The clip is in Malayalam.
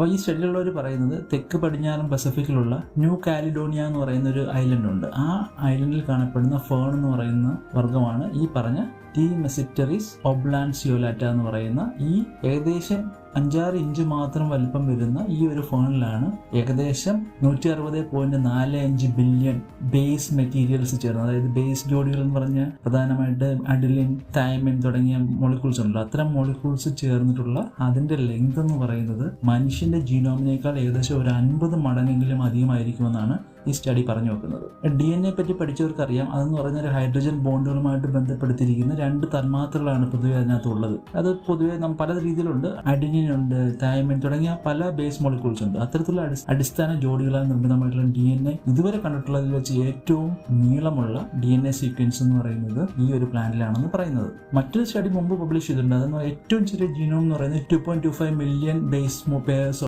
അപ്പോൾ ഈ സ്റ്റഡിയിലുള്ളവർ പറയുന്നത് തെക്ക് പടിഞ്ഞാറൻ പസഫിക്കിലുള്ള ന്യൂ കാലിഡോണിയ എന്ന് പറയുന്ന ഒരു ഐലൻഡ് ഉണ്ട്. ആ ഐലൻഡിൽ കാണപ്പെടുന്ന ഫേൺ എന്ന് പറയുന്ന വർഗ്ഗമാണ് ഈ പറഞ്ഞ ടി മെസിറ്ററിസ് ഒബ്ലാൻസിയോലാറ്റ എന്ന് പറയുന്ന ഈ ഏകദേശം 5-6 ഇഞ്ച് മാത്രം വലിപ്പം വരുന്ന ഈ ഒരു ഫേണിലാണ് ഏകദേശം 160.45 ബില്യൺ ബേസ് മെറ്റീരിയൽസ് ചേർന്ന്, അതായത് ബേസ് ജോഡികൾ എന്ന് പറഞ്ഞ പ്രധാനമായിട്ട് അഡിലിൻ, തൈമിൻ തുടങ്ങിയ മോളിക്യൂൾസ് ഉണ്ടല്ലോ, അത്തരം മോളിക്യൂൾസ് ചേർന്നിട്ടുള്ള അതിന്റെ ലെങ്ത് എന്ന് പറയുന്നത് മനുഷ്യന്റെ ജീനോമിനേക്കാൾ ഏകദേശം ഒരു 50 മടങ്ങെങ്കിലും അധികമായിരിക്കുമെന്നാണ് ഈ സ്റ്റഡി പറഞ്ഞു വെക്കുന്നത്. DNA പറ്റി പഠിച്ചവർക്കറിയാം, അതെന്ന് പറഞ്ഞാൽ ഹൈഡ്രജൻ ബോണ്ടുകളുമായിട്ട് ബന്ധപ്പെടുത്തിയിരിക്കുന്ന 2 തന്മാത്രകളാണ് പൊതുവെ അതിനകത്തുള്ളത്. അത് പൊതുവെ പല രീതിയിലുണ്ട്. അഡിനിൻ ഉണ്ട്, തൈമിൻ തുടങ്ങിയ പല ബേസ് മോളിക്യൂൾസ് ഉണ്ട്. അത്തരത്തിലുള്ള അടിസ്ഥാന ജോഡികളാൽ നിർമ്മിതമായിട്ടുള്ള DNA ഇതുവരെ കണ്ടിട്ടുള്ളതിൽ വെച്ച് ഏറ്റവും നീളമുള്ള DNA സീക്വൻസ് എന്ന് പറയുന്നത് ഈ ഒരു പ്ലാന്റിലാണെന്ന് പറയുന്നത്. മറ്റൊരു സ്റ്റഡി മുമ്പ് പബ്ലിഷ് ചെയ്തിട്ടുണ്ട്. അതെന്ന് ഏറ്റവും ചെറിയ ജീനോം എന്ന് പറയുന്നത് 2.25 മില്യൺ ബേസ് പെയർസ്